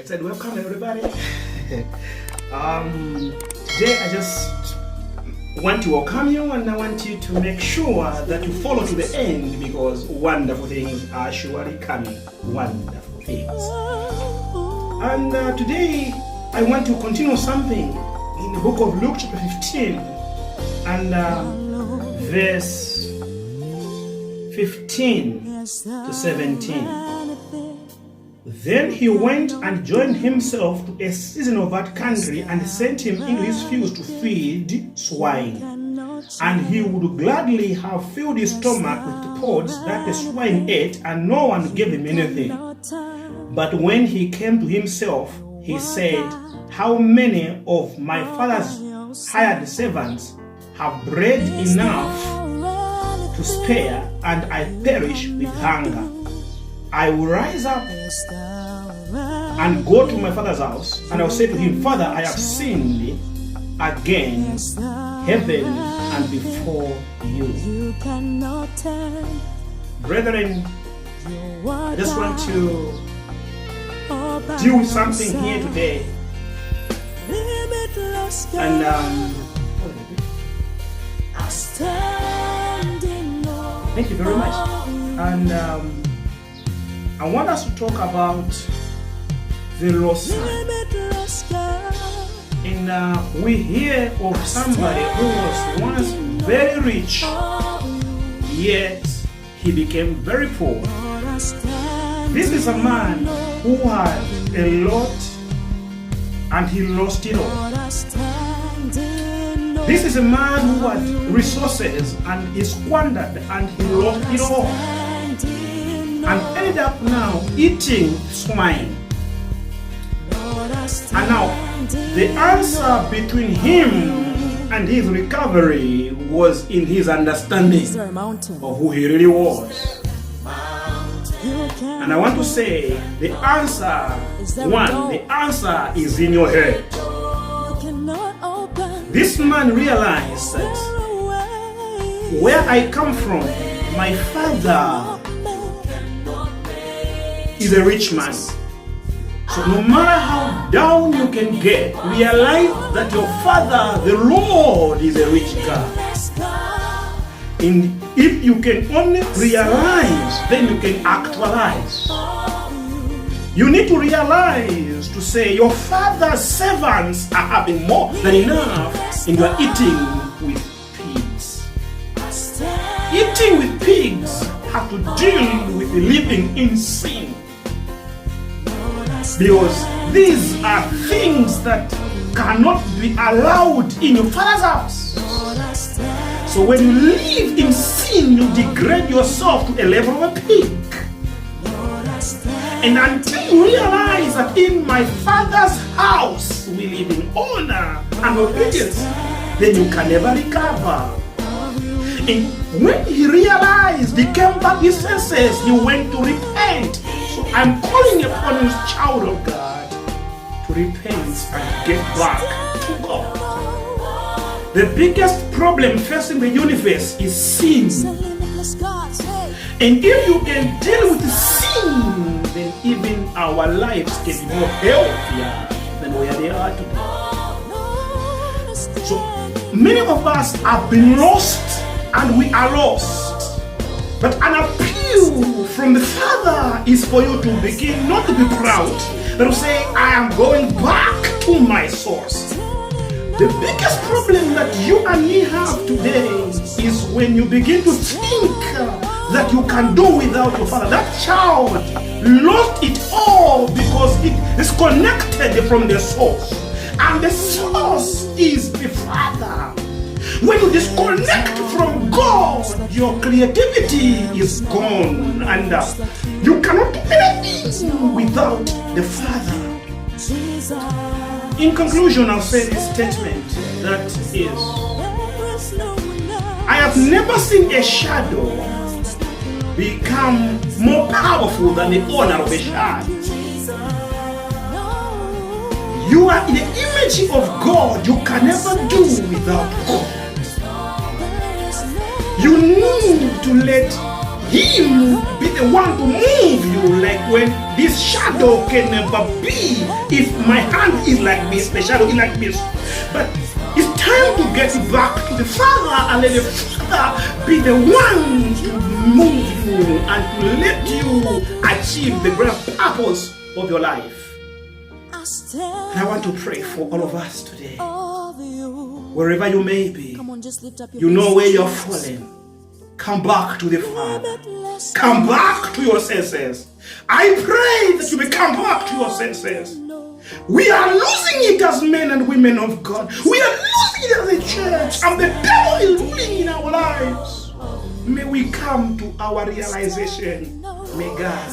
said, welcome everybody. Today I just want to welcome you, and I want you to make sure that you follow to the end, because wonderful things are surely coming. Wonderful things. And today I want to continue something in the book of Luke chapter 15 and verse 15 to 17. Then he went and joined himself to a citizen of that country and sent him into his fields to feed swine. And he would gladly have filled his stomach with the pods that the swine ate, and no one gave him anything. But when he came to himself, he said, how many of my father's hired servants have bread enough to spare, and I perish with hunger? I will rise up and go to my father's house, and I will say to him, Father, I have sinned against heaven and before you. Brethren, I just want to deal with something here today. And thank you very much. And I want us to talk about the lost son. And we hear of somebody who was once very rich, yet he became very poor. This is a man who had a lot and he lost it all. This is a man who had resources and he squandered and he lost it all, and ended up now eating swine. And now the answer between him and his recovery was in his understanding of who he really was. And I want to say the answer is in your head. This man realized that where I come from, my father is a rich man. So no matter how down you can get, realize that your father, the Lord, is a rich God. And if you can only realize, then you can actualize. You need to realize to say your father's servants are having more than enough, and you are eating with pigs. Eating with pigs have to deal with living in sin. Because these are things that cannot be allowed in your father's house. So when you live in sin, you degrade yourself to a level of a pig. And until you realize that in my father's house we live in honor and obedience, then you can never recover. And when he realized, he came back his senses, he went to repent. So I'm calling upon you, child of God, to repent and get back to God. The biggest problem facing the universe is sin. And if you can deal with sin, then even our lives can be more healthier than where they are today. So many of us have been lost and we are lost. But an appeal from the Father is for you to begin not to be proud, but to say, I am going back to my source. The biggest problem that you and me have today is when you begin to think that you can do without your father. That child lost it all because it is connected from the source. And the source is the Father. When you disconnect from God, your creativity is gone, and you cannot do anything without the Father. In conclusion, I'll say this statement that is, I have never seen a shadow become more powerful than the owner of a shadow. You are in the image of God. You can never do without God. You need to let Him be the one to move you, like when this shadow can never be. If my hand is like this, the shadow is like this. But it's time to get back to the Father and let the Father be the one to move you and to let you achieve the grand purpose of your life. And I want to pray for all of us today. Wherever you may be, you know where you're falling. Come back to the Father. Come back to your senses. I pray that you may come back to your senses. We are losing it as men and women of God. We are losing it as a church, and the devil is ruling in our lives. May we come to our realization. May God